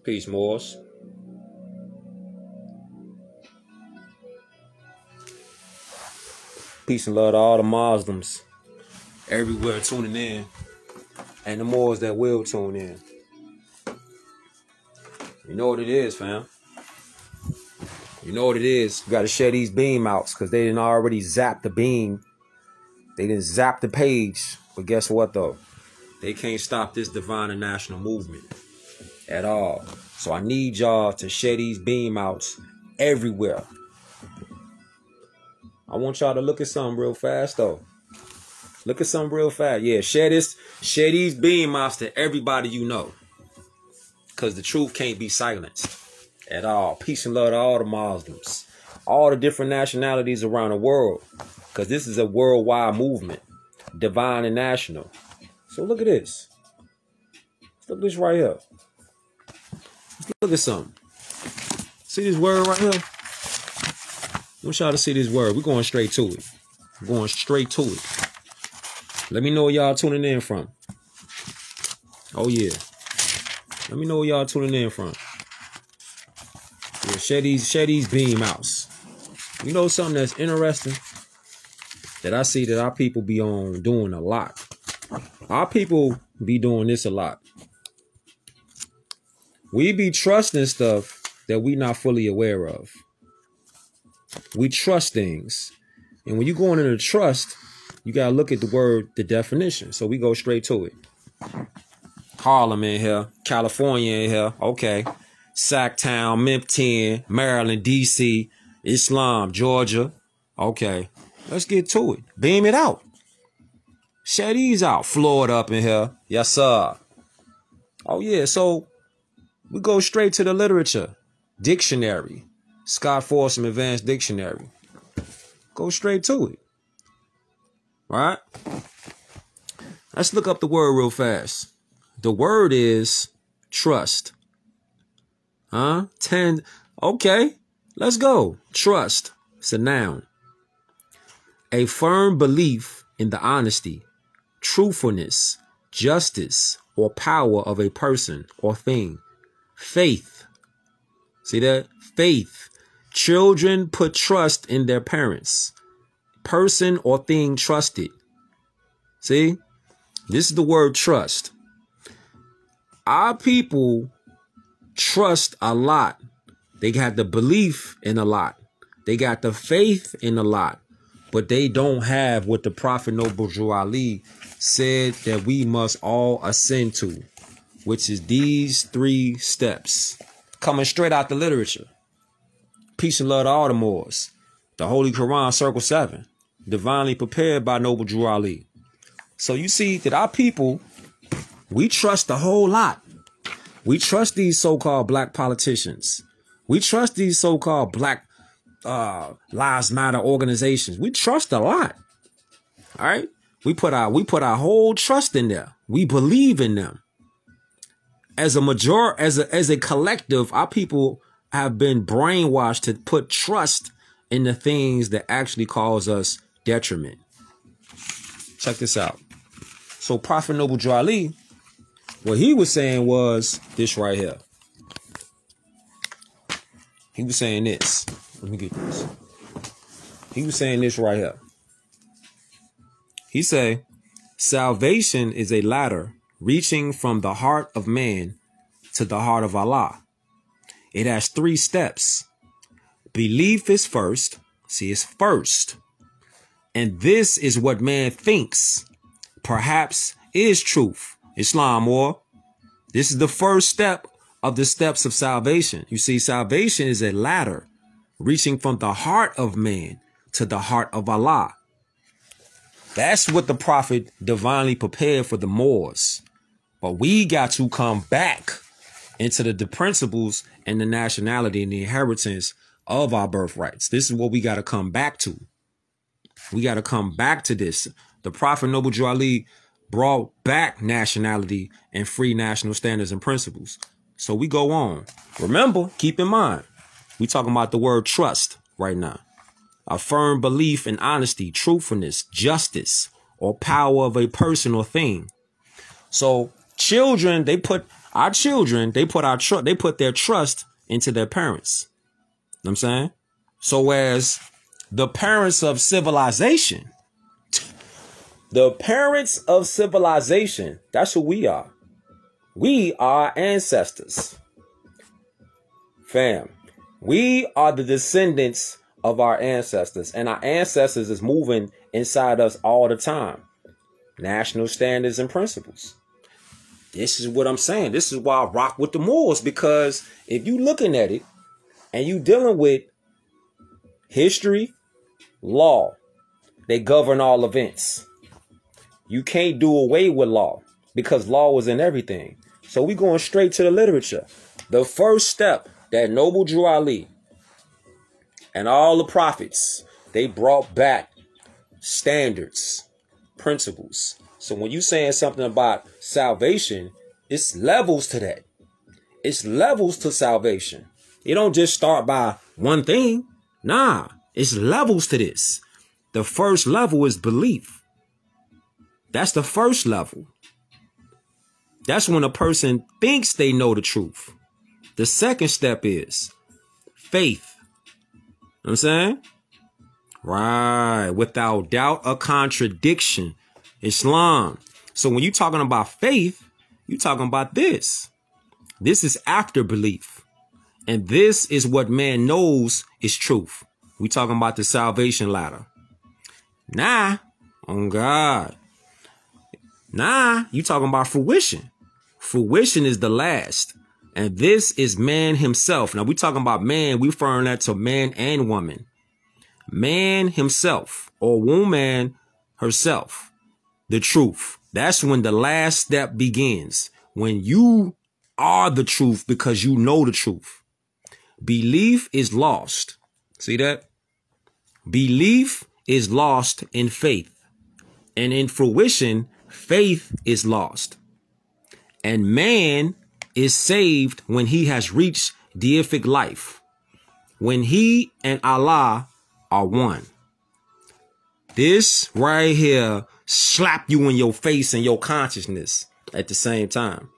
Peace, Moors. Peace and love to all the Muslims everywhere tuning in, and the Moors that will tune in. You know what it is, fam. You know what it is. You got to share these beam outs because they didn't already zap the beam. They didn't zap the page. But guess what, though? They can't stop this divine and national movement at all. So I need y'all to share these beam outs everywhere. I want y'all to look at something real fast, though. Look at something real fast. Yeah, share these beam outs to everybody you know. Because the truth can't be silenced at all. Peace and love to all the Muslims. All the different nationalities around the world. Because this is a worldwide movement. Divine and national. So look at this. Look at this right here. Let's look at something. See this word right here? I want y'all to see this word. We're going straight to it. We're going straight to it. Let me know where y'all tuning in from. Oh, yeah. Let me know where y'all tuning in from. Yeah, share these beam outs. You know something that's interesting that I see that our people be on doing a lot. Our people be doing this a lot. We be trusting stuff that we not fully aware of. We trust things. And when you go into trust, you got to look at the word, the definition. So we go straight to it. Harlem in here. California in here. Okay. Sacktown, Mempton, Maryland, D.C., Islam, Georgia. Okay. Let's get to it. Beam it out. Share these out. Florida up in here. Yes, sir. Oh, yeah. So we go straight to the literature. Dictionary. Scott Forsum Advanced Dictionary. Go straight to it. Right? Let's look up the word real fast. The word is trust. Huh? Okay. Let's go. Trust. It's a noun. A firm belief in the honesty, truthfulness, justice, or power of a person or thing. Faith. See that? Faith. Children put trust in their parents. Person or thing trusted. See? This is the word trust. Our people trust a lot. They got the belief in a lot. They got the faith in a lot. But they don't have what the Prophet Noble Drew Ali said that we must all ascend to, which is these 3 steps. Coming straight out the literature. Peace and love to all the Moors. The Holy Quran, Circle 7. Divinely prepared by Noble Drew Ali. So you see that our people, we trust a whole lot. We trust these so-called black politicians. We trust these so-called black Lives Matter organizations. We trust a lot. All right. We put our whole trust in there. We believe in them. As a collective, our people have been brainwashed to put trust in the things that actually cause us detriment. Check this out. So Prophet Noble Drew Ali, what he was saying was this right here. He was saying this. Let me get this. He was saying this right here. He said, salvation is a ladder reaching from the heart of man to the heart of Allah. It has 3 steps. Belief is first. See, it's first. And this is what man thinks perhaps is truth. Islam, or this is the first step of the steps of salvation. You see, salvation is a ladder reaching from the heart of man to the heart of Allah. That's what the Prophet divinely prepared for the Moors. But we got to come back into the principles and the nationality and the inheritance of our birthrights. This is what we got to come back to. We got to come back to this. The Prophet Noble Drew Ali brought back nationality and free national standards and principles. So we go on. Remember, keep in mind, we talking about the word trust right now. A firm belief in honesty, truthfulness, justice, or power of a person or thing. So children, they put Our children, they put their trust into their parents. You know what I'm saying? So as the parents of civilization, that's who we are. We are ancestors. Fam, we are the descendants of our ancestors, and our ancestors is moving inside us all the time. National standards and principles. This is what I'm saying. This is why I rock with the Moors, because if you looking at it and you dealing with history, law, they govern all events. You can't do away with law because law was in everything. So we going straight to the literature. The first step that Noble Drew Ali and all the prophets, they brought back standards, principles. So when you saying something about salvation, it's levels to that. It's levels to salvation. You don't just start by one thing. Nah, it's levels to this. The first level is belief. That's the first level. That's when a person thinks they know the truth. The second step is faith. You know what I'm saying? Right. Without doubt or contradiction. Islam. So when you're talking about faith, you're talking about this. This is after belief. And this is what man knows is truth. We talking about the salvation ladder. Nah, on God. Nah, you talking about fruition. Fruition is the last. And this is man himself. Now we talking about man. We referring that to man and woman. Man himself or woman herself. The truth. That's when the last step begins. When you are the truth because you know the truth. Belief is lost. See that? Belief is lost in faith. And in fruition, faith is lost. And man is saved when he has reached deific life. When he and Allah are one. This right here slap you in your face and your consciousness at the same time.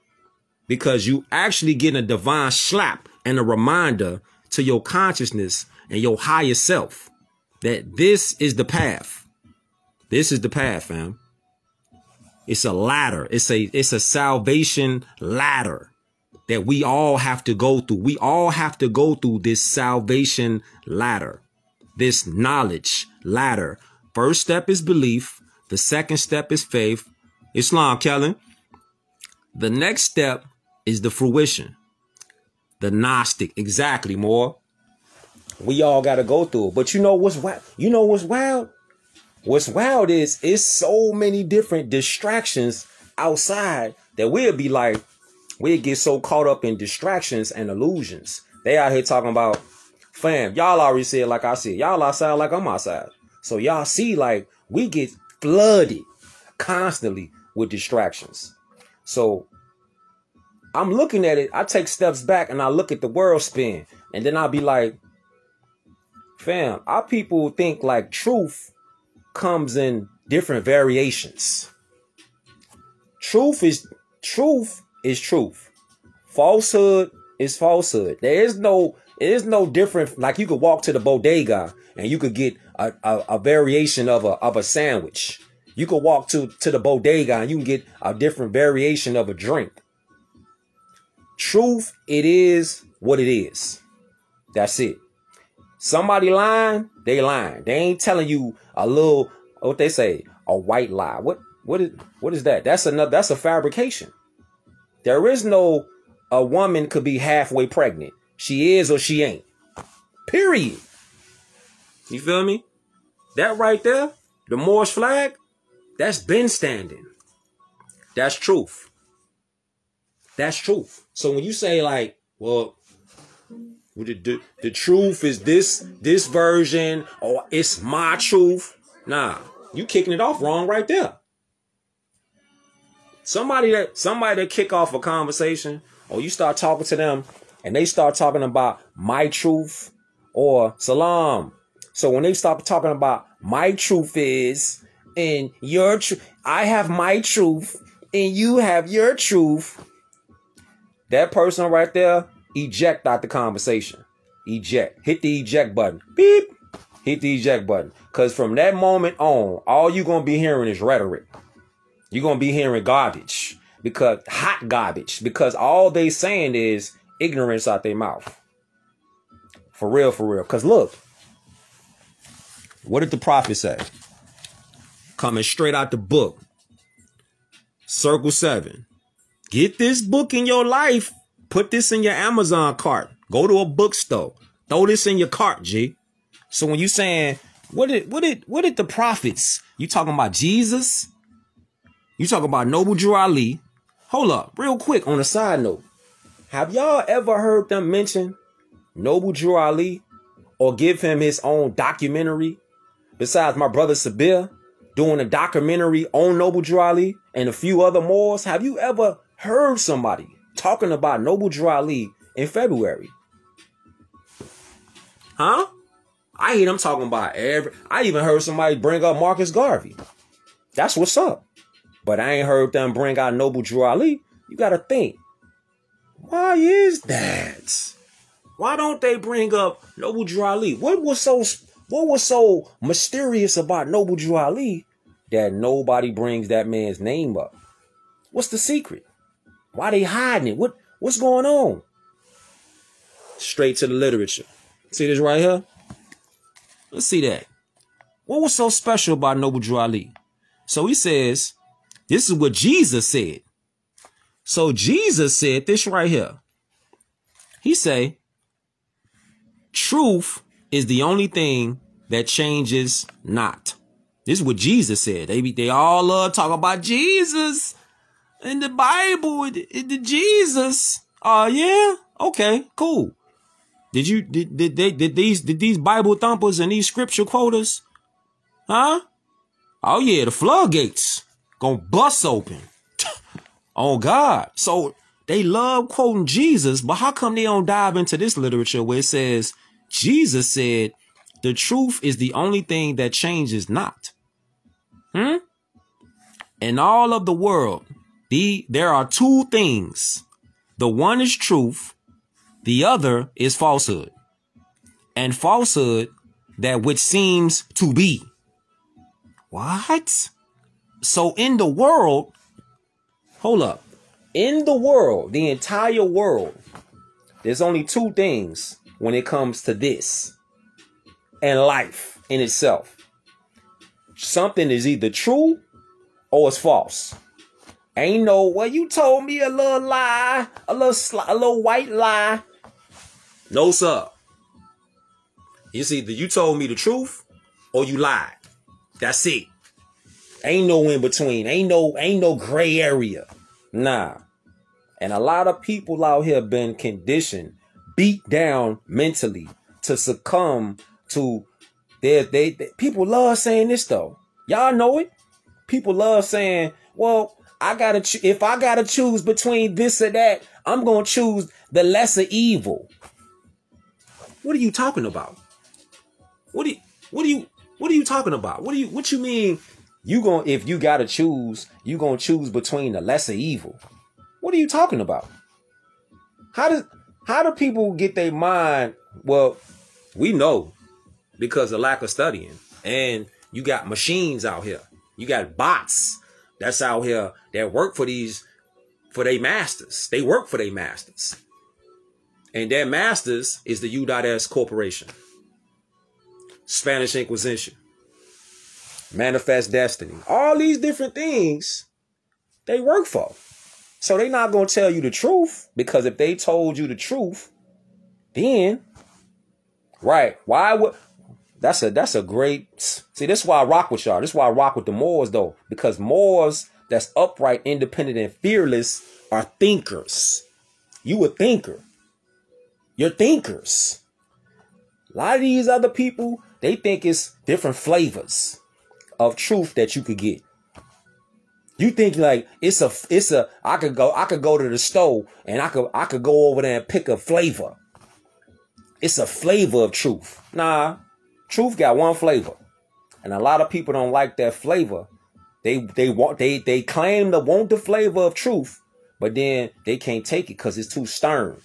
Because you actually get a divine slap and a reminder to your consciousness and your higher self that this is the path. This is the path, fam. It's a ladder. It's a salvation ladder that we all have to go through. We all have to go through this salvation ladder, this knowledge ladder. First step is belief. The second step is faith. Islam, Kellen. The next step is the fruition. The Gnostic. Exactly, more. We all got to go through it. But you know what's wild? You know what's wild? What's wild is it's so many different distractions outside that we'll be like, we'll get so caught up in distractions and illusions. They out here talking about, fam, y'all already said like I said. Y'all outside like I'm outside. So y'all see like we get flooded constantly with distractions. So I'm looking at it. I take steps back and I look at the world spin. And then I'll be like, fam, our people think like truth comes in different variations. Truth is truth. Falsehood is falsehood. There is no different. Like you could walk to the bodega and you could get a variation of a sandwich. You could walk to the bodega and you can get a different variation of a drink. Truth, it is what it is. That's it. Somebody lying, they lying. They ain't telling you a little, what they say, a white lie. What is that? That's a fabrication. There is no, a woman could be halfway pregnant. She is or she ain't. Period. You feel me? That right there, the Moorish flag, that's been standing. That's truth. That's truth. So when you say like, well, the truth is this version or it's my truth. Nah, you kicking it off wrong right there. Somebody that kick off a conversation or you start talking to them and they start talking about my truth or salam. So when they start talking about my truth is and your truth, I have my truth and you have your truth. that person right there, eject out the conversation. Eject. Hit the eject button. Beep. Hit the eject button. Because from that moment on, all you're going to be hearing is rhetoric. You're going to be hearing garbage. Because hot garbage. Because all they saying is ignorance out their mouth. For real, for real. Because look, what did the prophet say? Coming straight out the book. Circle 7. Get this book in your life. Put this in your Amazon cart. Go to a bookstore. Throw this in your cart, G. So when you saying, what did the prophets? You talking about Jesus? You talking about Noble Drew Ali? Hold up, real quick on a side note. Have y'all ever heard them mention Noble Drew Ali or give him his own documentary? Besides my brother Sabir doing a documentary on Noble Drew Ali and a few other Moors. Have you ever heard somebody talking about Noble Drew Ali in February? Huh? I hear them talking about I even heard somebody bring up Marcus Garvey. That's what's up. But I ain't heard them bring out Noble Drew Ali. You got to think. Why is that? Why don't they bring up Noble Drew Ali? What was so mysterious about Noble Drew Ali that nobody brings that man's name up? What's the secret? Why they hiding it? What's going on? Straight to the literature. See this right here? Let's see that. What was so special about Noble Drew Ali? So he says, this is what Jesus said. So Jesus said this right here. He say, truth is the only thing that changes not. This is what Jesus said. They all love talk about Jesus in the Bible. The Jesus. Oh yeah. Okay. Cool. Did these Bible thumpers and these scripture quoters? Huh? Oh yeah. The floodgates gonna bust open. Oh God. So they love quoting Jesus, but how come they don't dive into this literature where it says Jesus said the truth is the only thing that changes not? In all of the world, there are two things. The one is truth. The other is falsehood. And falsehood, that which seems to be. What? So in the world, hold up. In the world, the entire world, there's only two things when it comes to this and life in itself. Something is either true or it's false. Ain't no, well, you told me a little lie, a little white lie. No, sir. It's either you told me the truth or you lied. That's it. Ain't no in between. Ain't no gray area. Nah. And a lot of people out here been conditioned, beat down mentally to succumb to people love saying this though. Y'all know it. People love saying, well, if I gotta choose between this or that, I'm gonna choose the lesser evil. What are you talking about? What are you talking about? What you mean if you gotta choose, you gonna choose between the lesser evil? What are you talking about? How do people get their mind? Well, we know because of lack of studying. And you got machines out here. You got bots that's out here that work for their masters. They work for their masters. And their masters is the U.S. Corporation. Spanish Inquisition. Manifest Destiny. All these different things they work for. So they're not going to tell you the truth, because if they told you the truth, then, right, why would, that's a great, see, this is why I rock with y'all. This is why I rock with the Moors, though, because Moors that's upright, independent, and fearless are thinkers. You a thinker. You're thinkers. A lot of these other people, they think it's different flavors of truth that you could get. You think like I could go to the store and I could go over there and pick a flavor. It's a flavor of truth. Nah, truth got one flavor. And a lot of people don't like that flavor. They claim to want the flavor of truth, but then they can't take it because it's too stern.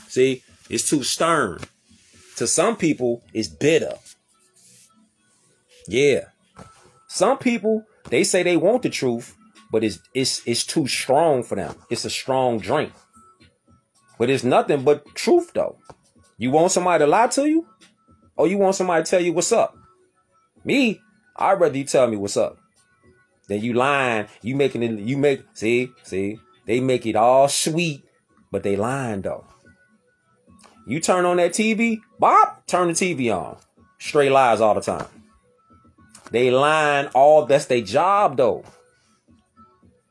See, it's too stern. To some people, it's bitter. Yeah. Some people, they say they want the truth, but it's too strong for them. It's a strong drink. But it's nothing but truth, though. You want somebody to lie to you? Or you want somebody to tell you what's up? Me, I'd rather you tell me what's up. Then you lying, see, they make it all sweet, but they lying though. You turn on that TV, Bob, turn the TV on. Straight lies all the time. They lying that's their job though.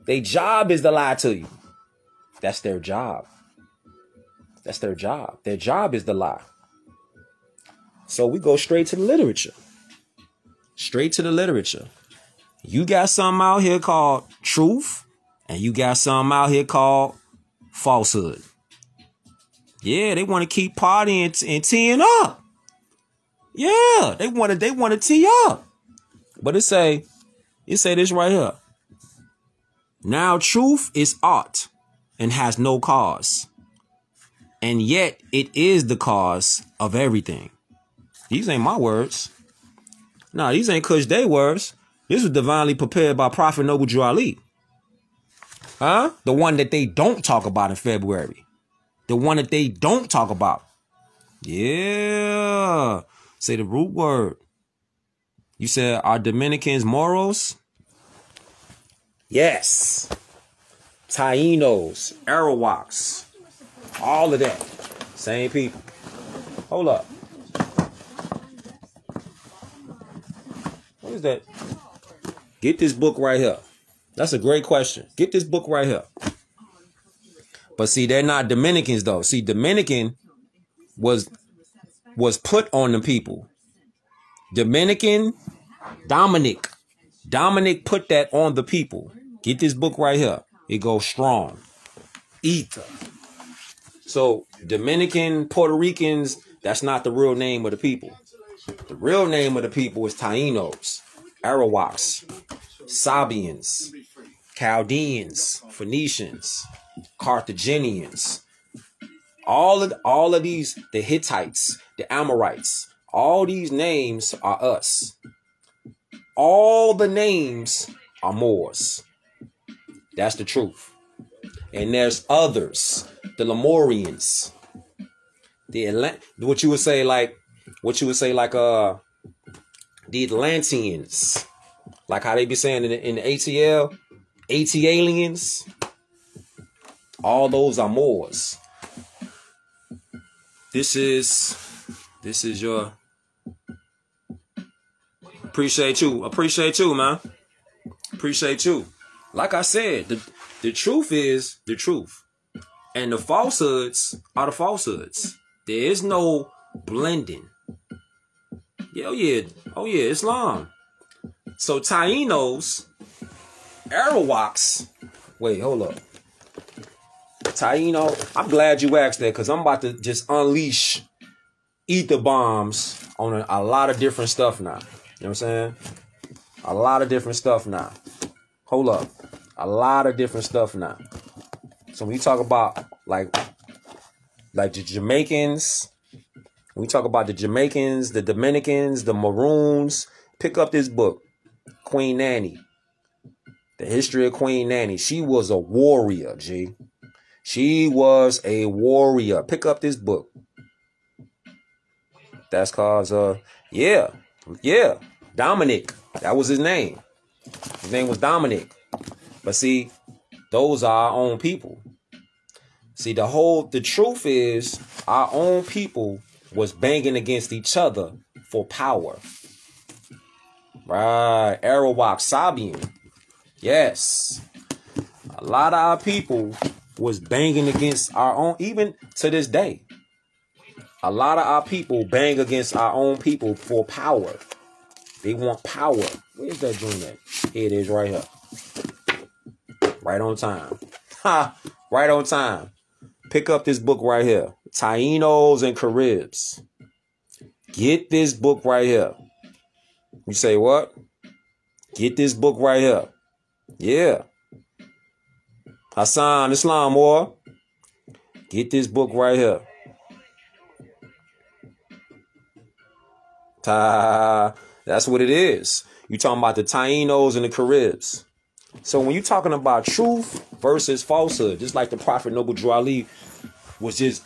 Their job is to lie to you. That's their job. That's their job. Their job is to lie. So we go straight to the literature. Straight to the literature. You got something out here called truth, and you got something out here called falsehood. Yeah, they want to keep partying and teeing up. Yeah, they want to tee up. But it say this right here. Now truth is art and has no cause, and yet it is the cause of everything. These ain't my words. Nah, these ain't Kush Day words. This was divinely prepared by Prophet Noble Drew Ali. Huh? The one that they don't talk about in February. The one that they don't talk about. Yeah. Say the root word. You said, are Dominicans morals? Yes. Taínos, Arawaks, all of that. Same people. Hold up. What is that? Get this book right here. That's a great question. Get this book right here. But see, they're not Dominicans though. See, Dominican was put on the people. Dominic put that on the people. Get this book right here. It goes strong. Ether. So Dominican, Puerto Ricans, that's not the real name of the people. The real name of the people is Taínos, Arawaks, Sabians, Chaldeans, Phoenicians, Carthaginians. All of these, the Hittites, the Amorites, all these names are us. All the names are Moors. That's the truth. And there's others, the Lemurians, what you would say like the Atlanteans, like how they be saying in the ATL, AT-aliens. All those are Moors. This is your appreciate you, man. Appreciate you. Like I said, the truth is the truth. And the falsehoods are the falsehoods. There is no blending. Oh yeah, Islam. So Taínos, Arawaks. Wait, hold up. Taíno, I'm glad you asked that because I'm about to just unleash ether bombs on a lot of different stuff now. You know what I'm saying? A lot of different stuff now. Hold up. A lot of different stuff now. So when you talk about like the Jamaicans, when we talk about the Jamaicans, the Dominicans, the Maroons, pick up this book, Queen Nanny. The history of Queen Nanny. She was a warrior, G. She was a warrior. Pick up this book. That's cause yeah. Dominic. That was his name. His name was Dominic. But see, those are our own people. See, the truth is our own people was banging against each other for power. Right. Arawak, Sabian. Yes. A lot of our people was banging against our own, even to this day. A lot of our people bang against our own people for power. They want power. Where's that joint at? Here it is right here. Right on time. Ha! Right on time. Pick up this book right here. Taínos and Caribs. Get this book right here. You say what? Get this book right here. Yeah. Hassan Islam, or get this book right here. That's what it is. You talking about the Taínos and the Caribs. So when you talking about truth versus falsehood, just like the Prophet Noble Drew Ali was just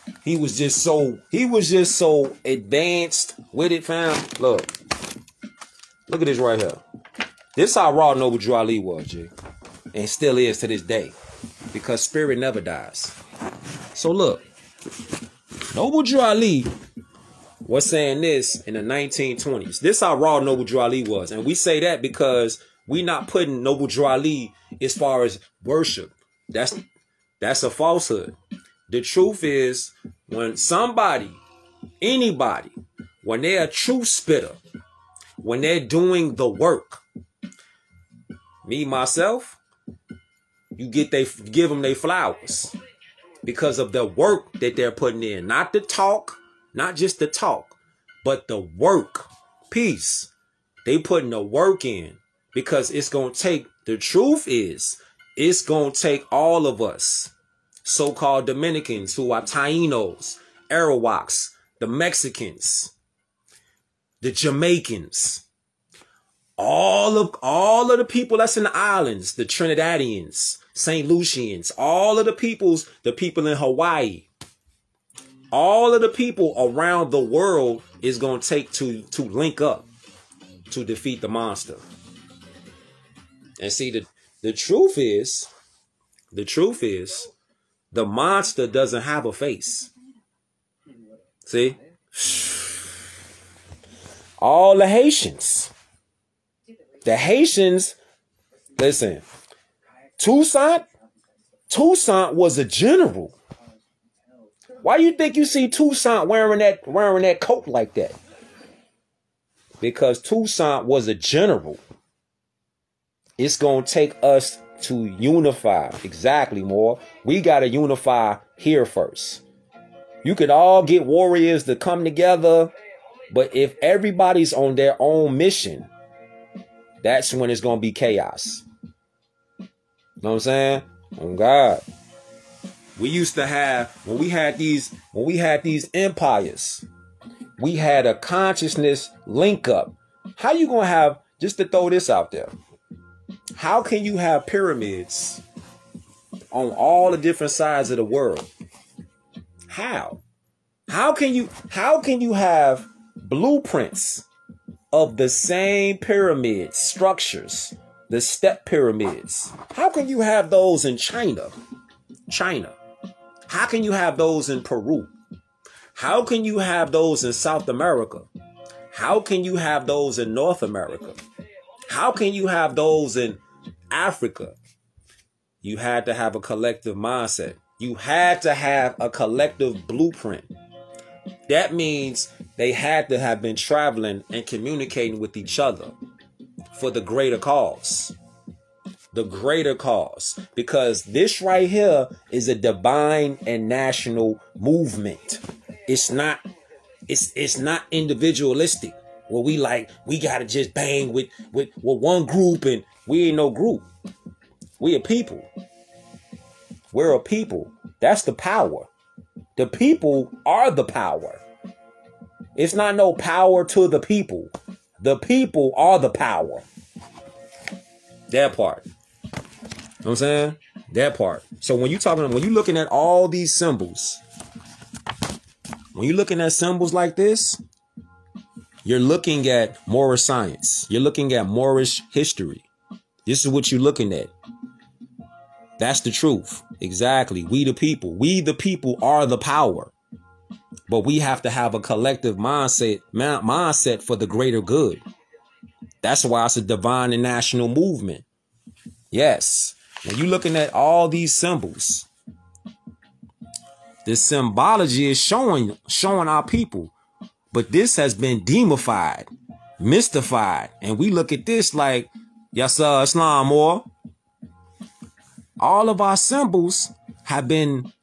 so advanced with it, fam. Look at this right here. This how raw Noble Drew Ali was, G, and still is to this day, because spirit never dies. So look, Noble Drew Ali was saying this in the 1920s. This how raw Noble Drew Ali was, and we say that because we not putting Noble Drew Ali as far as worship. That's a falsehood. The truth is, when anybody, when they're a true spitter, when they're doing the work, me, myself, give them their flowers because of the work that they're putting in. Not the talk, not just the talk, but the work. Peace. They putting the work in, because it's going to take, the truth is, it's going to take all of us, so-called Dominicans, who are Taínos, Arawaks, the Mexicans, the Jamaicans, all of the people that's in the islands, the Trinidadians, St. Lucians, all of the people in Hawaii, all of the people around the world is going to take to link up to defeat the monster. And see, the truth is, the monster doesn't have a face. See? All the Haitians, listen, Toussaint was a general. Why you think you see Toussaint wearing that coat like that? Because Toussaint was a general. It's going to take us to unify. Exactly, more. We got to unify here first. You could all get warriors to come together, but if everybody's on their own mission, that's when it's going to be chaos. You know what I'm saying? Oh God. We used to have, when we had these empires, we had a consciousness link up. How you going to have, just to throw this out there, how can you have pyramids on all the different sides of the world? How can you have blueprints of the same pyramid structures, the step pyramids? How can you have those in China? How can you have those in Peru? How can you have those in South America? How can you have those in North America? How can you have those in Africa? You had to have a collective mindset. You had to have a collective blueprint. That means they had to have been traveling and communicating with each other for the greater cause. The greater cause. Because this right here is a divine and national movement. It's not individualistic. Where we gotta just bang with one group, and we ain't no group. We a people. We're a people. That's the power. The people are the power. It's not no power to the people. The people are the power. That part. You know what I'm saying? That part. So when you're looking at all these symbols, when you're looking at symbols like this, you're looking at Moorish science. You're looking at Moorish history. This is what you're looking at. That's the truth. Exactly. We the people are the power. But we have to have a collective mindset for the greater good. That's why it's a divine and national movement. Yes. When you're looking at all these symbols, the symbology is showing our people. But this has been demonified, mystified. And we look at this like, yes, sir, Islam, or all of our symbols have been,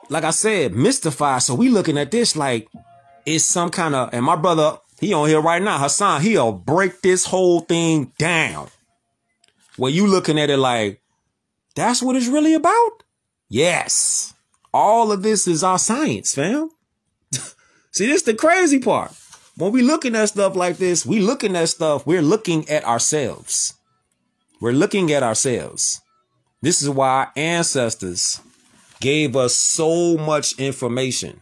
like I said, mystified. So we looking at this like it's some kind of, and my brother, he on here right now, Hassan, he'll break this whole thing down. Where you looking at it like, That's what it's really about? Yes. All of this is our science, fam. See, this is the crazy part. When we looking at stuff like this, we're looking at ourselves. We're looking at ourselves. This is why our ancestors gave us so much information.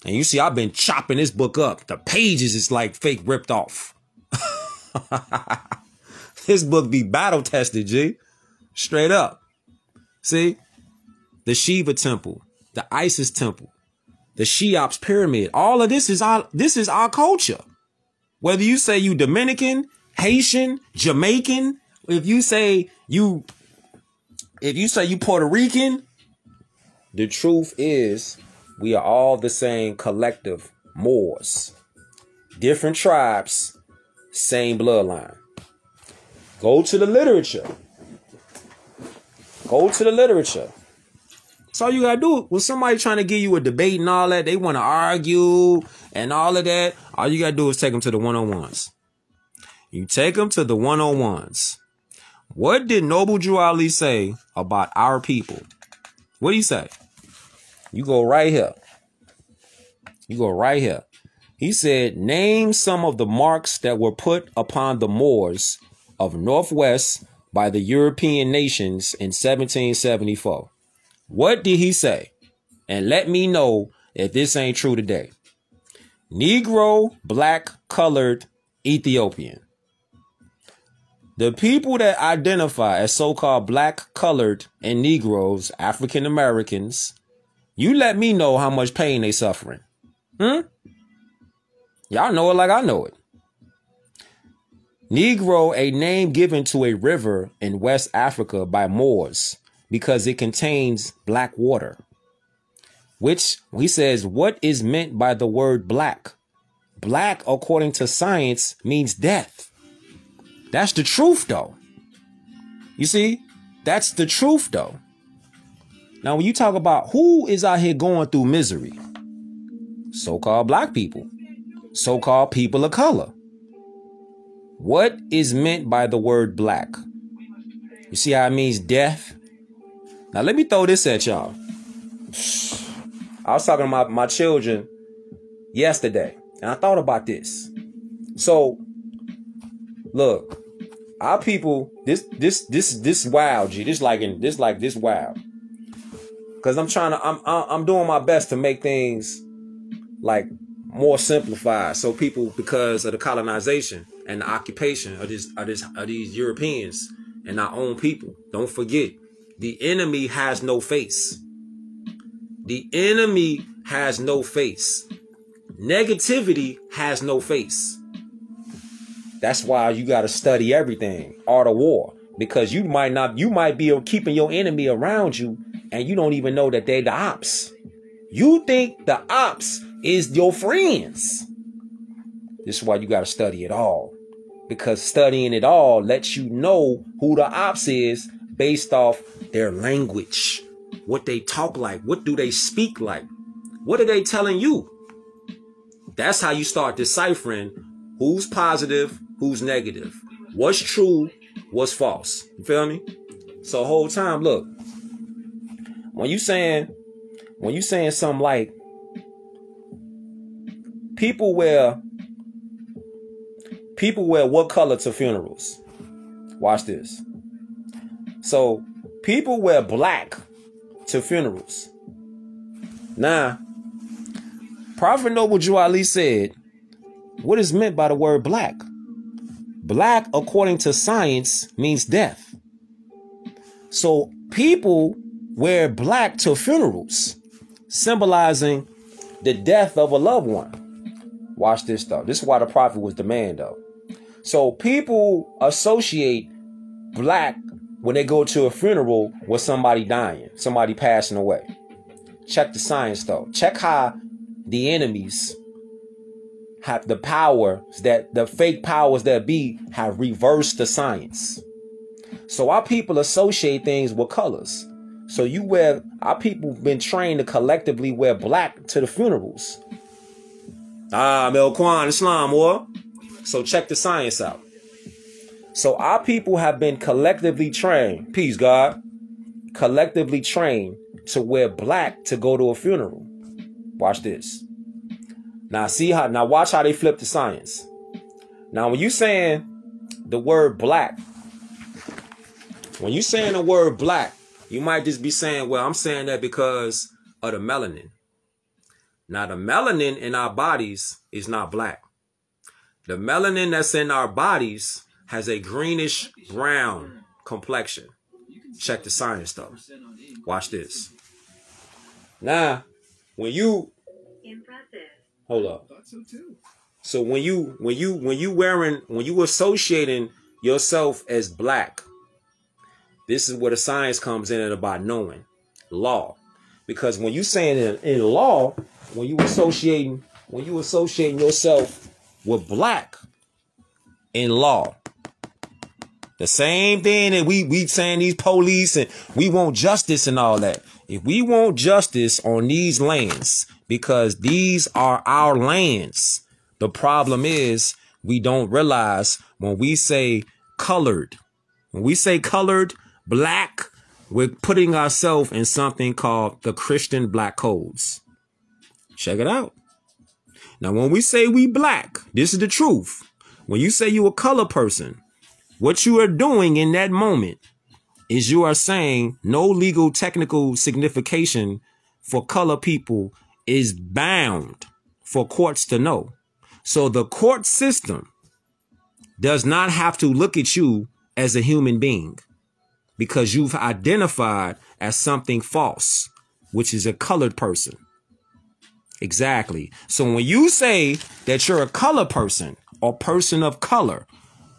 And you see, I've been chopping this book up. The pages is like fake ripped off. This book be battle tested, G. Straight up. See? The Shiva temple, the Isis temple, the Cheops pyramid. All of this is our culture. Whether you say you Dominican, Haitian, Jamaican, if you say you Puerto Rican, the truth is we are all the same collective Moors. Different tribes, same bloodline. Go to the literature. Go to the literature. That's all you gotta do. When somebody trying to give you a debate and all that, they want to argue and all of that, all you gotta do is take them to the one-on-ones. You take them to the one-on-ones. What did Noble Drew Ali say about our people? What do you say? You go right here. You go right here. He said, name some of the marks that were put upon the Moors of Northwest by the European nations in 1774. What did he say? And let me know if this ain't true today. Negro, black, colored, Ethiopian. The people that identify as so-called black, colored, and Negroes, African Americans, you let me know how much pain they suffering. Y'all know it like I know it. Negro, a name given to a river in West Africa by Moors because it contains black water. Which, he says, what is meant by the word black? Black, according to science, means death. That's the truth, though. You see? That's the truth, though. Now, when you talk about who is out here going through misery, so-called black people, so-called people of color. What is meant by the word black? You see how it means death? Now, let me throw this at y'all. I was talking to my children yesterday, and I thought about this. So, look, our people, this wild, G. This wild. Because I'm doing my best to make things like more simplified. So people, because of the colonization and the occupation of these Europeans and our own people, don't forget, the enemy has no face. The enemy has no face. Negativity has no face. That's why you got to study everything, art of war, because you might be keeping your enemy around you and you don't even know that they're the ops. You think the ops is your friends. This is why you got to study it all, because studying it all lets you know who the ops is based off their language, what they talk like, what do they speak like, what are they telling you? That's how you start deciphering who's positive, who's negative, what's true, what's false. You feel me? So whole time, look, when you saying something like people wear what color to funerals? Watch this. So people wear black to funerals. Now, Prophet Noble Drew Ali said, what is meant by the word black? Black, according to science, means death. So people wear black to funerals, symbolizing the death of a loved one. Watch this, though. This is why the prophet was the man, though. So people associate black when they go to a funeral with somebody dying, somebody passing away. Check the science, though. Check how the enemies have the powers that the fake powers that be have reversed the science. So our people associate things with colors. So our people been trained to collectively wear black to the funerals. Melquan Islam, or so check the science out. So our people have been collectively trained, peace God, collectively trained to wear black to go to a funeral. Watch this. Now watch how they flip the science. Now when you saying the word black, you might just be saying, well, I'm saying that because of the melanin. Now the melanin in our bodies is not black. The melanin that's in our bodies has a greenish brown complexion. Check the science though. Watch this. Now, when you hold up. So when you associating yourself as black, this is where the science comes in about knowing law. Because when you saying in law, when you associating yourself with black in law, the same thing that we saying these police and we want justice and all that. If we want justice on these lands, because these are our lands, the problem is we don't realize when we say colored, black, we're putting ourselves in something called the Christian black codes. Check it out. Now, when we say we black, this is the truth. When you say you a color person, what you are doing in that moment is you are saying no legal technical signification for color people is bound for courts to know. So the court system does not have to look at you as a human being because you've identified as something false, which is a colored person. Exactly. So when you say that you're a color person or person of color,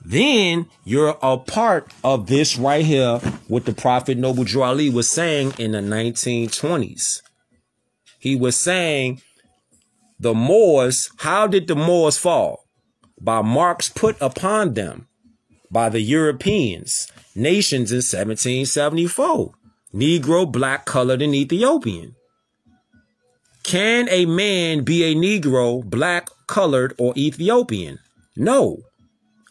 then you're a part of this right here, what the Prophet Noble Drew Ali was saying in the 1920s. He was saying the Moors, how did the Moors fall? By marks put upon them by the Europeans, nations in 1774. Negro, black, colored, and Ethiopian. Can a man be a Negro, black, colored, or Ethiopian? No.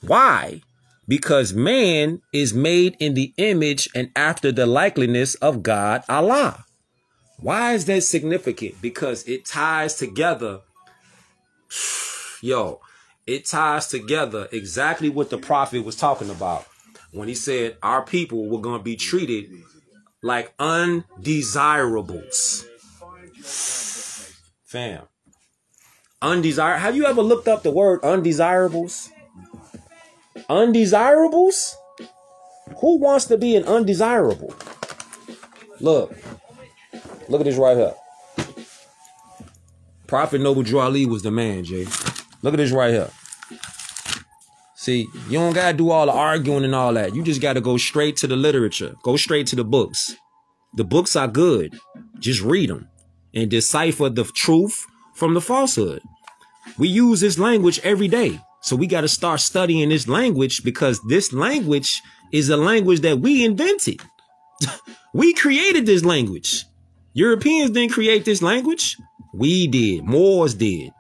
Why? Because man is made in the image and after the likeness of God, Allah. Why is that significant? Because it ties together, it ties together exactly what the prophet was talking about when he said our people were going to be treated like undesirables. Fam. Undesirable. Have you ever looked up the word undesirables? Undesirables? Who wants to be an undesirable? Look at this right here. Prophet Noble Drew Ali was the man, Jay. Look at this right here. See, you don't got to do all the arguing and all that. You just got to go straight to the literature. Go straight to the books. The books are good. Just read them and decipher the truth from the falsehood. We use this language every day. So we got to start studying this language because this language is a language that we invented. We created this language. Europeans didn't create this language. We did. Moors did.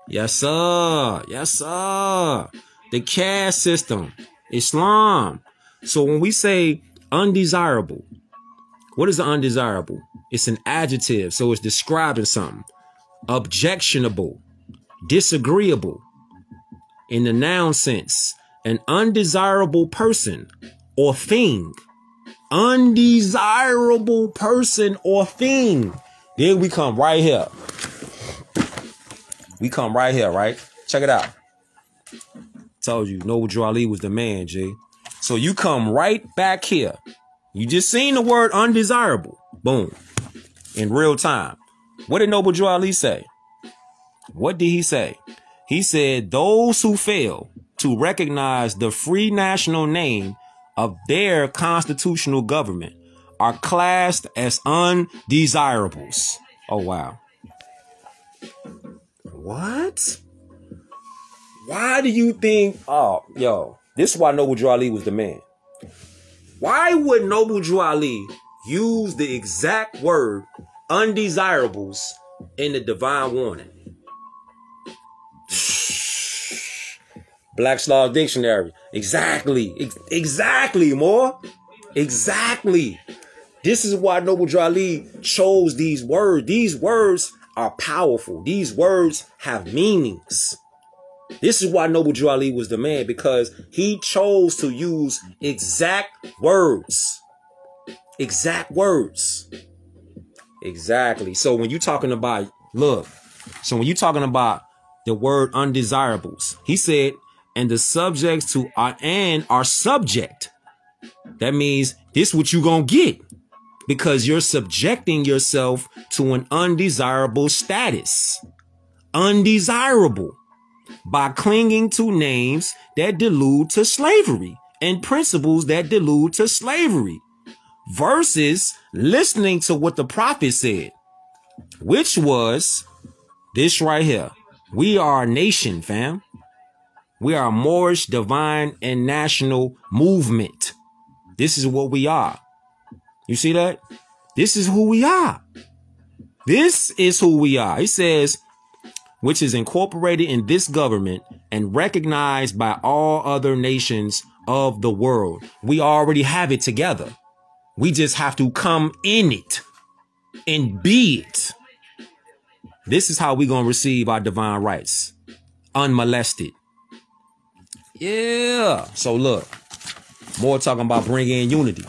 Yes, sir. Yes, sir. The caste system. Islam. So when we say undesirable, what is the undesirable? It's an adjective. So it's describing something. Objectionable. Disagreeable. In the noun sense, an undesirable person or thing. Undesirable person or thing. Then we come right here. We come right here, right? Check it out. Told you, Noble Drew Ali was the man, G. So you come right back here. You just seen the word undesirable. Boom. In real time. What did Noble Drew Ali say? What did he say? He said, those who fail to recognize the free national name of their constitutional government are classed as undesirables. Oh, wow. What? Why do you think? Oh, yo, this is why Noble Drew Ali was the man. Why would Noble Drew Ali use the exact word undesirables in the divine warning? Black's Law Dictionary. Exactly. Exactly, more. Exactly. This is why Noble Drew Ali chose these words. These words are powerful. These words have meanings. This is why Noble Drew Ali was the man, because he chose to use exact words. Exact words. Exactly. So when you're talking about, look, so when you're talking about the word undesirables, he said, and the subjects to are subject. That means this is what you gonna get, because you're subjecting yourself to an undesirable status. Undesirable. By clinging to names that delude to slavery and principles that delude to slavery, versus listening to what the prophet said, which was this right here. We are a nation, fam. We are a Moorish divine and national movement. This is what we are. You see that? This is who we are. This is who we are. He says, which is incorporated in this government and recognized by all other nations of the world. We already have it together. We just have to come in it and be it. This is how we're going to receive our divine rights. Unmolested. Yeah. So look, more talking about bringing in unity.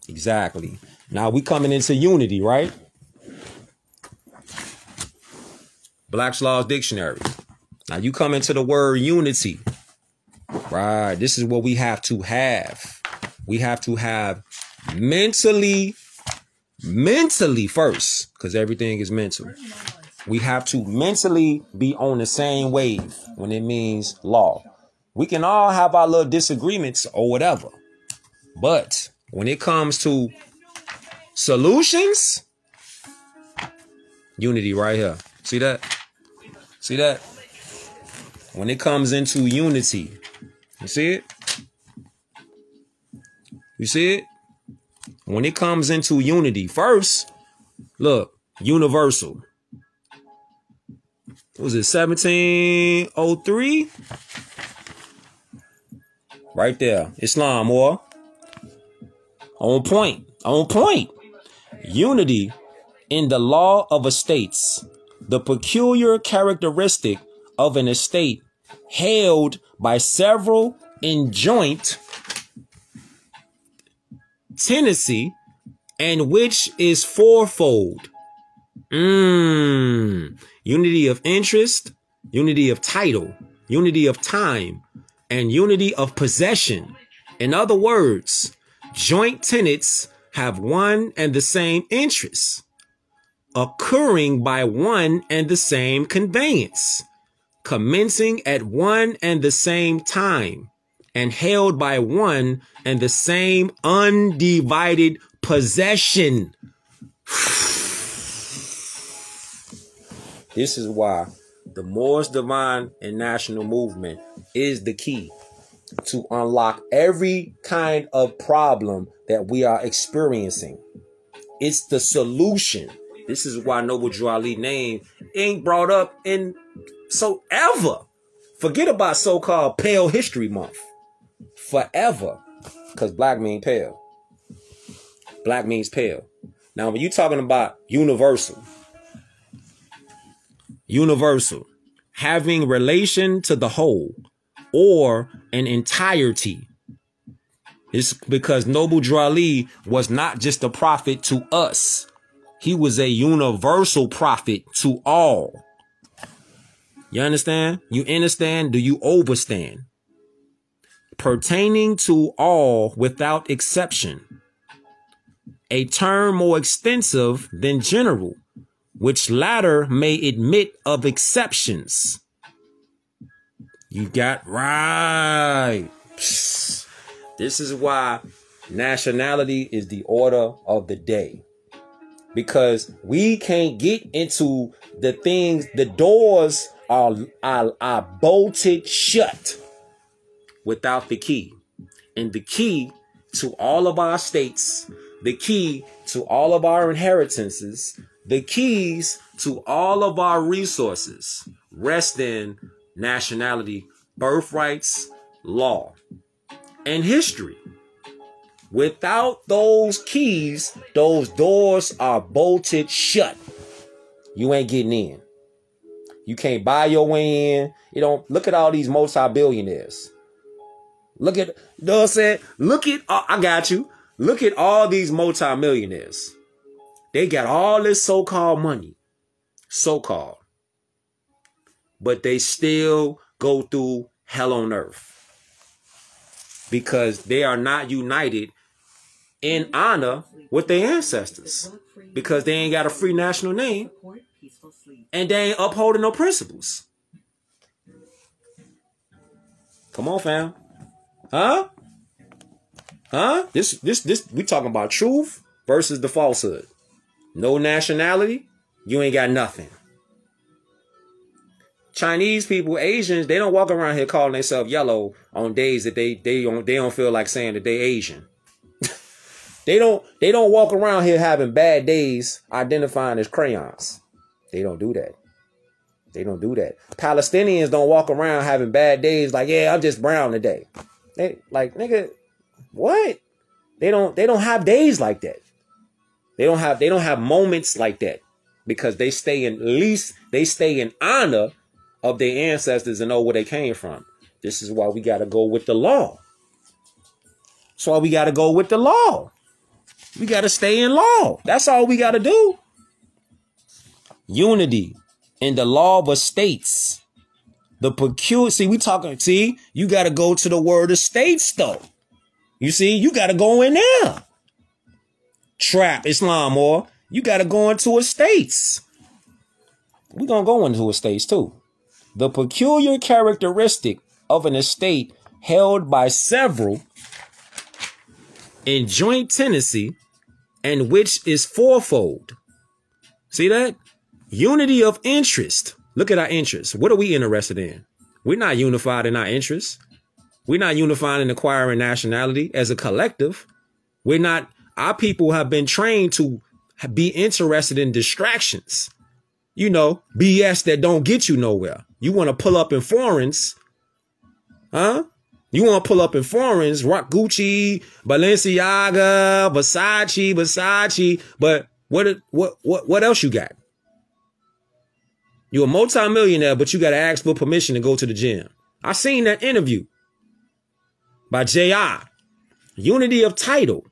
Exactly. Now we coming into unity, right? Black's Law Dictionary. Now you come into the word unity. Right. This is what we have to have. We have to have mentally first, because everything is mental. We have to mentally be on the same wave when it means law. We can all have our little disagreements or whatever. But when it comes to solutions, unity right here. See that? See that? When it comes into unity, you see it? You see it? When it comes into unity, first, look, universal. What was it, 1703? Right there. Islam, or on point. On point. Unity in the law of estates. The peculiar characteristic of an estate held by several in joint tenancy, and which is fourfold. Unity of interest, unity of title, unity of time, and unity of possession. In other words, joint tenants have one and the same interests, occurring by one and the same conveyance, commencing at one and the same time, and held by one and the same undivided possession. This is why the Moorish divine and national movement is the key to unlock every kind of problem that we are experiencing. It's the solution. This is why Noble Drew Ali name ain't brought up in so ever. Forget about so-called Pale History Month. Forever. Because black means pale. Black means pale. Now, when you're talking about universal, having relation to the whole or an entirety, it's because Noble Drew Ali was not just a prophet to us. He was a universal prophet to all. You understand? You understand? Do you overstand? Pertaining to all without exception. A term more extensive than general, which latter may admit of exceptions. You got right. This is why nationality is the order of the day. Because we can't get into the things, the doors are bolted shut without the key. And the key to all of our states, the key to all of our inheritances, the keys to all of our resources rest in nationality birthrights, law, and history. Without those keys, those doors are bolted shut. You ain't getting in. You can't buy your way in. You don't look at all these multi-billionaires. Look at, you know what I'm saying? Look at, I got you. Look at all these multi-millionaires. They got all this so-called money. So-called. But they still go through hell on earth. Because they are not united in honor with their ancestors. Because they ain't got a free national name. And they ain't upholding no principles. Come on, fam. Huh? This, we talking about truth versus the falsehood. No nationality, you ain't got nothing. Chinese people, Asians, they don't walk around here calling themselves yellow on days that they don't feel like saying that they Asian. They don't walk around here having bad days identifying as crayons. They don't do that. They don't do that. Palestinians don't walk around having bad days like, yeah, I'm just brown today. They like, nigga, what? They don't have days like that. They don't have moments like that because they stay in honor of their ancestors and know where they came from. This is why we got to go with the law. That's why we got to go with the law. We got to stay in law. That's all we got to do. Unity in the law of states. The peculiar, you got to go to the word of states though. You see, you got to go in there. Trap Islam, or you got to go into estates. We're going to go into estates too. The peculiar characteristic of an estate held by several in joint tenancy and which is fourfold. See that? Unity of interest. Look at our interests. What are we interested in? We're not unified in our interests. We're not unified in acquiring nationality as a collective. We're not. Our people have been trained to be interested in distractions. You know, BS that don't get you nowhere. You want to pull up in foreigns. Huh? You want to pull up in foreigns, rock Gucci, Balenciaga, Versace. But what else you got? You're a multimillionaire, but you got to ask for permission to go to the gym. I seen that interview by JR. Unity of title.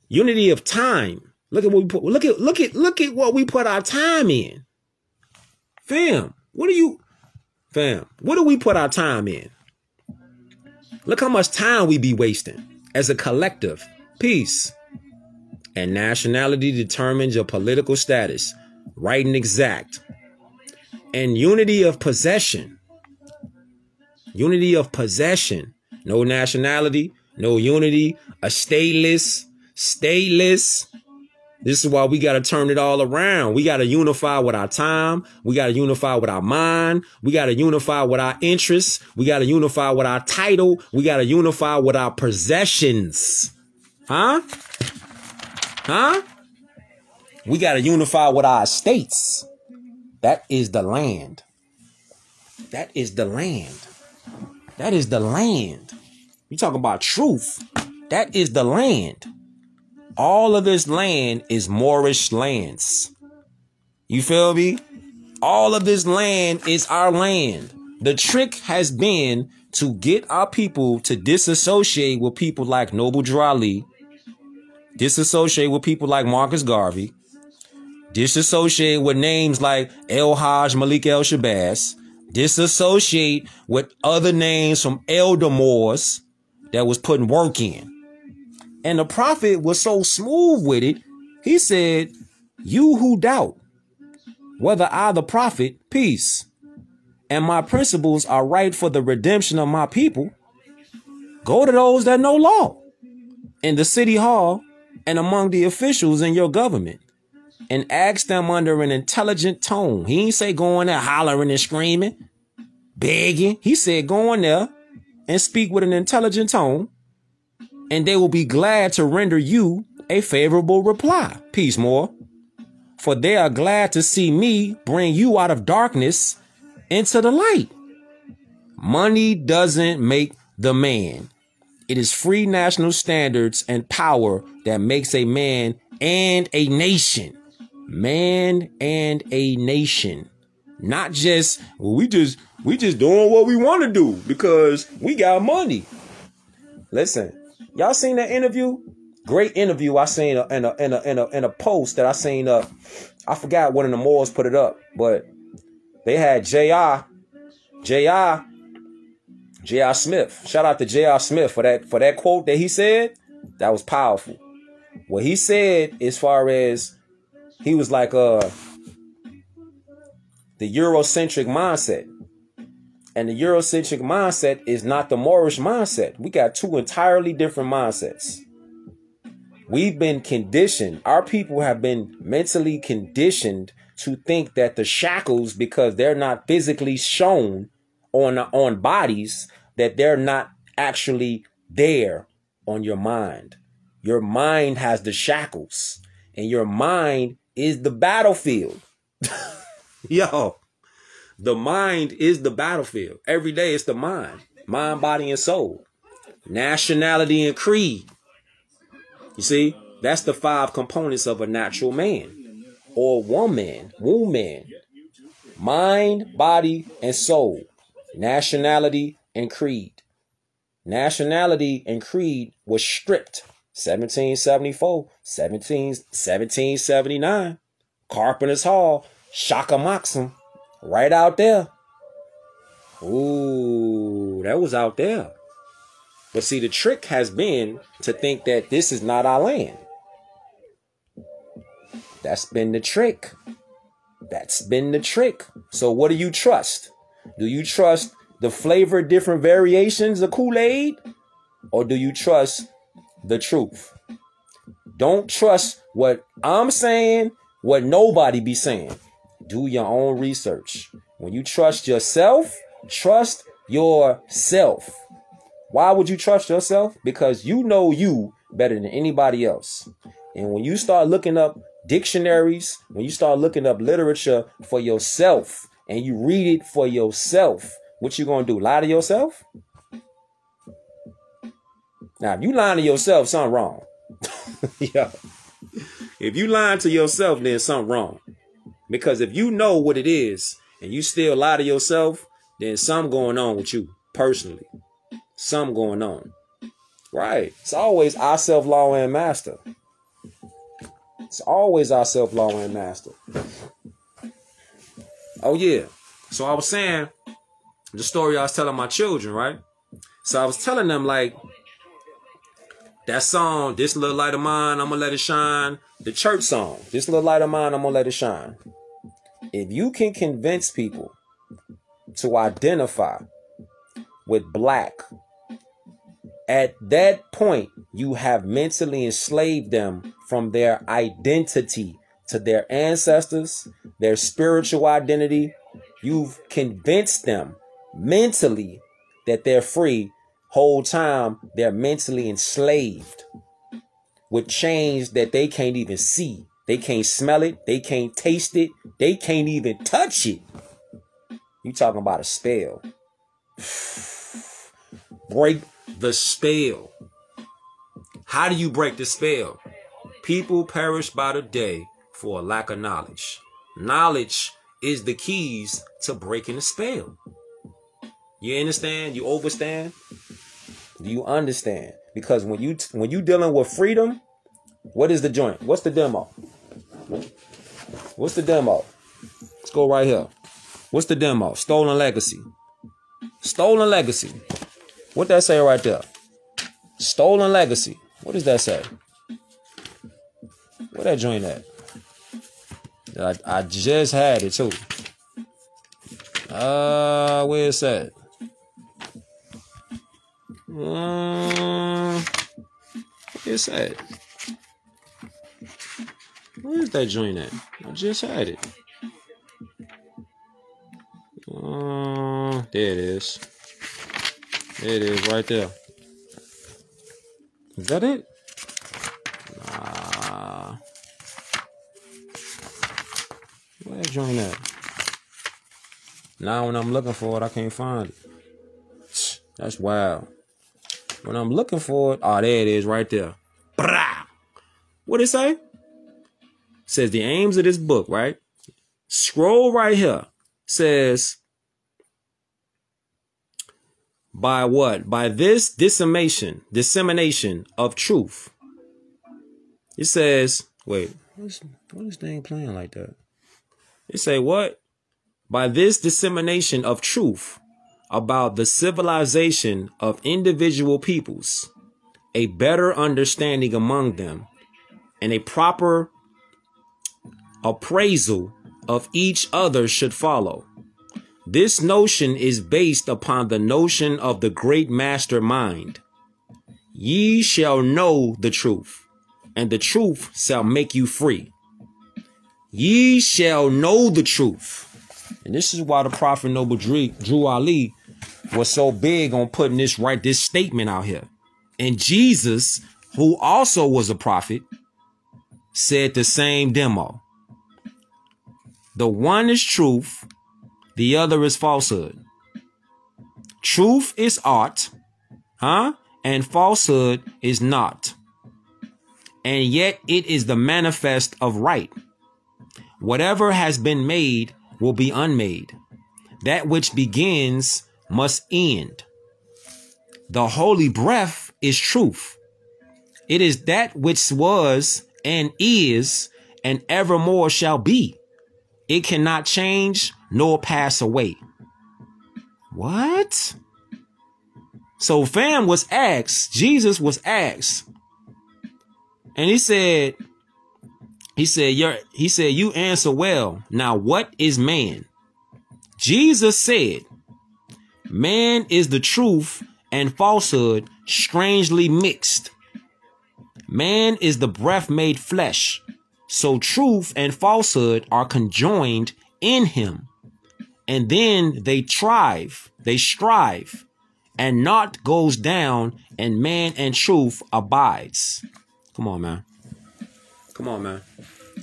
Unity of time. Look at what we put. Look at what we put our time in. Fam, what do we put our time in? Look how much time we be wasting as a collective. Peace. And nationality determines your political status. Right and exact. And unity of possession. Unity of possession. No nationality, no unity, a stateless. This is why we got to turn it all around. We got to unify with our time. We got to unify with our mind. We got to unify with our interests. We got to unify with our title. We got to unify with our possessions. Huh? We got to unify with our estates. That is the land. That is the land. That is the land. You talk about truth. That is the land. All of this land is Moorish lands. You feel me? All of this land is our land. The trick has been to get our people to disassociate with people like Noble Drew Ali, disassociate with people like Marcus Garvey, disassociate with names like El Hajj Malik El Shabazz, disassociate with other names from elder Moors that was putting work in. And the prophet was so smooth with it. He said, you who doubt whether I, the prophet, peace, and my principles are right for the redemption of my people, go to those that know law in the city hall and among the officials in your government and ask them under an intelligent tone. He ain't say go in there hollering and screaming, begging. He said go in there and speak with an intelligent tone, and they will be glad to render you a favorable reply. Peace, more. For they are glad to see me bring you out of darkness into the light. Money doesn't make the man. It is free national standards and power that makes a man and a nation. Man and a nation. Not just, well, we just doing what we want to do because we got money. Listen, y'all seen that interview? Great interview I seen in a post that I seen up. I forgot one of the Moors put it up, but they had J.R. Smith. Shout out to J.R. Smith for that quote that he said. That was powerful. What he said as far as he was like the Eurocentric mindset. And the Eurocentric mindset is not the Moorish mindset. We got two entirely different mindsets. We've been conditioned. Our people have been mentally conditioned to think that the shackles, because they're not physically shown on bodies, that they're not actually there on your mind. Your mind has the shackles, and your mind is the battlefield. Yo, the mind is the battlefield. Every day it's the mind, body, and soul, nationality, and creed. You see, that's the 5 components of a natural man or woman. Mind, body, and soul. Nationality and creed. Nationality and creed was stripped 1774, 1779. Carpenter's Hall, Shaka Maxim, right out there. Ooh, that was out there. But see, the trick has been to think that this is not our land. That's been the trick. That's been the trick. So what do you trust? Do you trust the flavor, different variations of Kool-Aid? Or do you trust the truth? Don't trust what I'm saying, what nobody be saying. Do your own research. When you trust yourself, trust yourself. Why would you trust yourself? Because you know you better than anybody else. And when you start looking up dictionaries, when you start looking up literature for yourself and you read it for yourself, what you gonna do? Lie to yourself? Now, if you lying to yourself, something wrong. Yeah. If you lying to yourself, then something wrong. Because if you know what it is and you still lie to yourself, then something going on with you personally. Something going on. Right. It's always our self-law and master. It's always our self-law and master. Oh, yeah. So I was saying the story I was telling my children, right? So I was telling them, like, that song, This Little Light of Mine, I'm Gonna Let It Shine. The church song, This Little Light of Mine, I'm Gonna Let It Shine. If you can convince people to identify with black, at that point, you have mentally enslaved them from their identity to their ancestors, their spiritual identity. You've convinced them mentally that they're free. Whole time, they're mentally enslaved with change that they can't even see. They can't smell it. They can't taste it. They can't even touch it. You talking about a spell. Break the spell. How do you break the spell? People perish by the day for a lack of knowledge. Knowledge is the keys to breaking the spell. You understand? You overstand? Do you understand? Because when you dealing with freedom, what is the joint? What's the demo? What's the demo? Let's go right here. What's the demo? Stolen legacy. Stolen legacy. What that say right there? Stolen legacy. What does that say? Where that joint at? I just had it too. Where is that? Where's that? Where's that joint at? I just had it. There it is. There it is, right there. Is that it? Nah. Where that joint at? Now when I'm looking for it, I can't find it. That's wild. When I'm looking for it, oh, there it is right there. What it say? It says the aims of this book, right? Scroll right here. Says, by what? By this dissemination of truth. It says, wait, what is thing playing like that? It say what? By this dissemination of truth about the civilization of individual peoples, a better understanding among them, and a proper appraisal of each other should follow. This notion is based upon the notion of the great master mind. Ye shall know the truth, and the truth shall make you free. Ye shall know the truth. And this is why the Prophet Noble Drew Ali was so big on putting this statement out here. And Jesus, who also was a prophet, said the same demo. The one is truth, the other is falsehood. Truth is art, and falsehood is not. And yet it is the manifest of right. Whatever has been made will be unmade. That which begins must end. The holy breath is truth. It is that which was and is and evermore shall be. It cannot change nor pass away. What? So fam was asked, Jesus was asked, and he said, you answer well. Now, what is man? Jesus said, man is the truth and falsehood strangely mixed. Man is the breath made flesh. So truth and falsehood are conjoined in him. And then they strive, and naught goes down, and man and truth abides. Come on, man. Come on, man.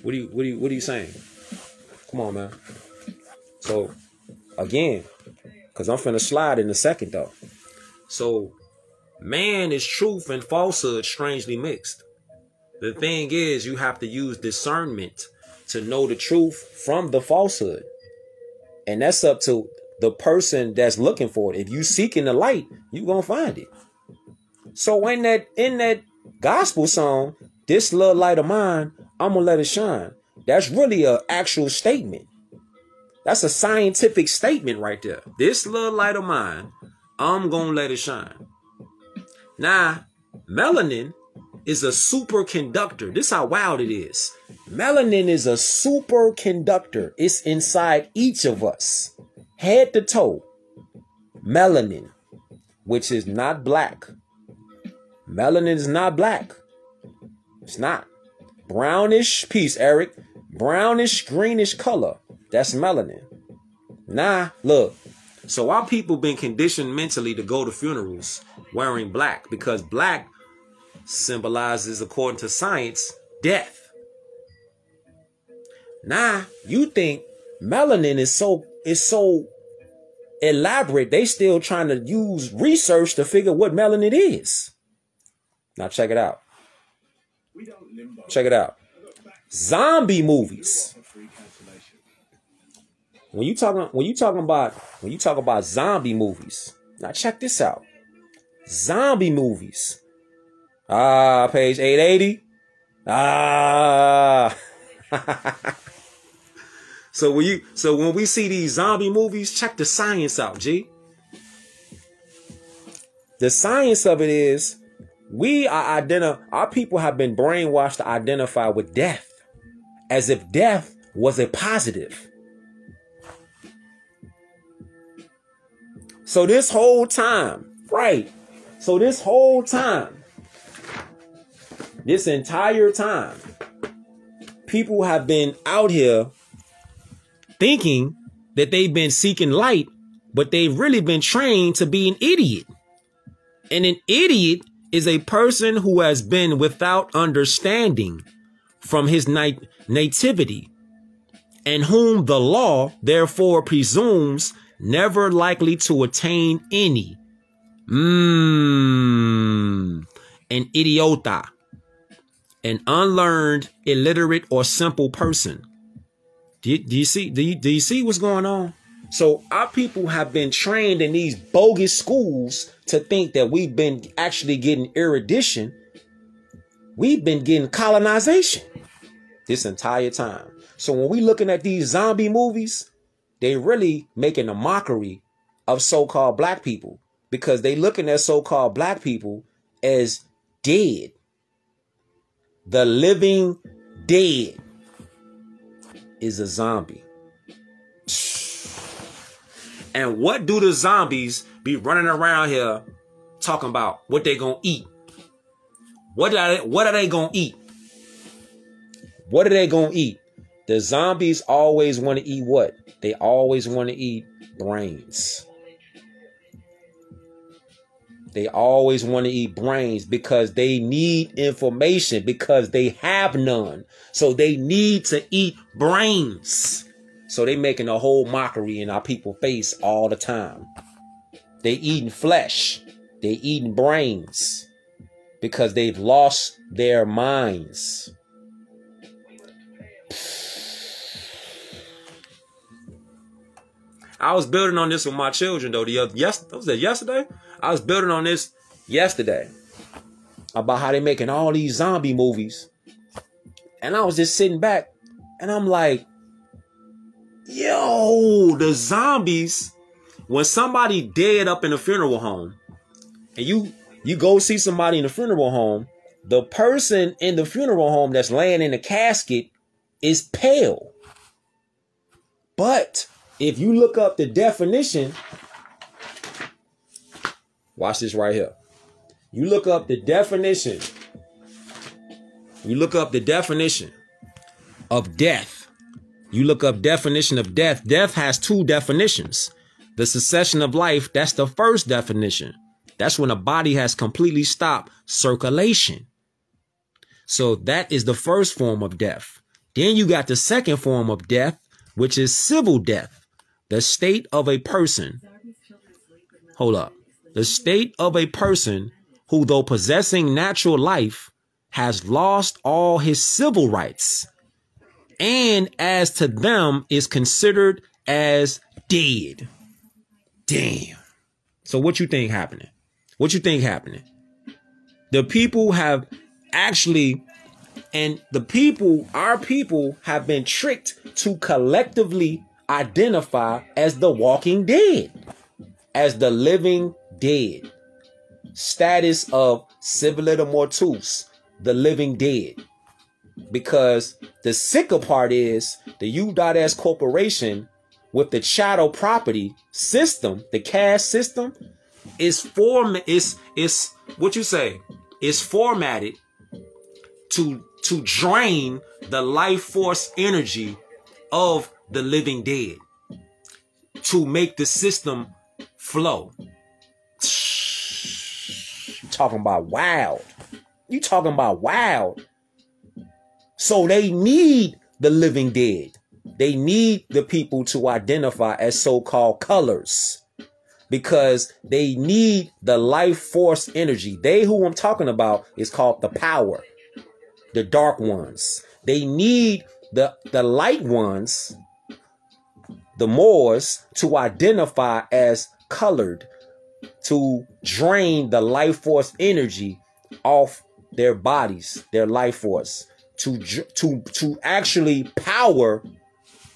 What are you saying? Come on, man. So again, because I'm finna slide in a second though. So man is truth and falsehood strangely mixed. The thing is, you have to use discernment to know the truth from the falsehood. And that's up to the person that's looking for it. If you seeking the light, you gonna find it. So in that gospel song, this little light of mine, I'm gonna let it shine. That's really an actual statement. That's a scientific statement right there. This little light of mine, I'm gonna let it shine. Now, melanin is a superconductor. This is how wild it is. Melanin is a superconductor. It's inside each of us, head to toe. Melanin, which is not black. Melanin is not black. It's not. Brownish, peace, Eric. Brownish, greenish color. That's melanin. Nah, look. So our people been conditioned mentally to go to funerals wearing black because black symbolizes, according to science, death. Now, you think melanin is so elaborate, they still trying to use research to figure what melanin is. Now check it out. Check it out. Zombie movies. When you talking about zombie movies, now check this out. Zombie movies. Page 880. So when we see these zombie movies, check the science out, G. The science of it is our people have been brainwashed to identify with death as if death was a positive. So this whole time, this entire time, people have been out here thinking that they've been seeking light, but they've really been trained to be an idiot. And an idiot is a person who has been without understanding from his nativity, and whom the law therefore presumes never likely to attain any, An idiota. An unlearned, illiterate, or simple person. Do you see what's going on? So our people have been trained in these bogus schools to think that we've been actually getting erudition. We've been getting colonization this entire time. So when we looking at these zombie movies, they really making a mockery of so-called black people, because they looking at so-called black people as dead. The living dead is a zombie. And what do the zombies be running around here talking about? What they gonna eat? What are they gonna eat? What are they gonna eat? The zombies always want to eat what? They always want to eat brains. They always want to eat brains because they need information, because they have none. So they need to eat brains. So they making a whole mockery in our people's face all the time. They eating flesh. They eating brains because they've lost their minds. I was building on this with my children though. Yesterday? I was building on this yesterday about how they making all these zombie movies. And I was just sitting back and I'm like, yo, the zombies, when somebody dead up in a funeral home and you go see somebody in the funeral home, the person in the funeral home that's laying in the casket is pale. But if you look up the definition, watch this right here. You look up the definition. You look up the definition of death. You look up definition of death. Death has two definitions. The cessation of life, that's the first definition. That's when a body has completely stopped circulation. So that is the first form of death. Then you got the second form of death, which is civil death. The state of a person. Hold up. The state of a person who, though possessing natural life, has lost all his civil rights, and as to them is considered as dead. Damn. So what you think happening? What you think happening? The people have actually, and the people, our people have been tricked to collectively identify as the walking dead, as the living dead. Status of civilita mortuus, the living dead. Because the sicker part is the U.S. corporation with the chattel property system, the caste system, is what you say, is formatted to drain the life force energy of the living dead, to make the system flow. You talking about wild. You talking about wild. So they need the living dead. They need the people to identify as so-called colors, because they need the life force energy. They who I'm talking about is called the power, the dark ones. They need the light ones, the Moors, to identify as colored, to drain the life force energy off their bodies, their life force, to actually power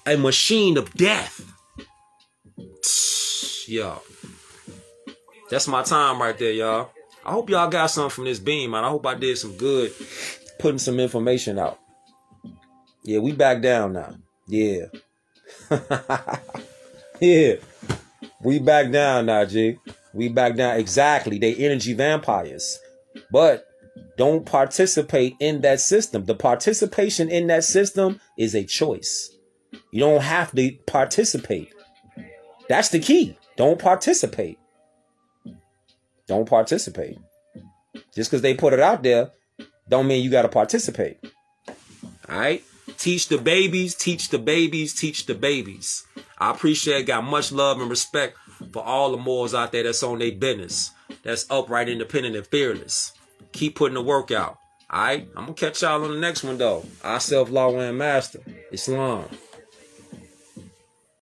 a machine of death. Y'all, that's my time right there, y'all. I hope y'all got something from this beam, man. I hope I did some good putting some information out. Yeah, we back down now. Yeah. Yeah. We back down now, G. We back down. Exactly. They energy vampires. But don't participate in that system. The participation in that system is a choice. You don't have to participate. That's the key. Don't participate. Don't participate. Just because they put it out there don't mean you got to participate. All right? Teach the babies, teach the babies, teach the babies. I appreciate, got much love and respect for all the Moors out there that's on their business, that's upright, independent, and fearless. Keep putting the work out. All right? I'm going to catch y'all on the next one, though. I self-law and master. Islam.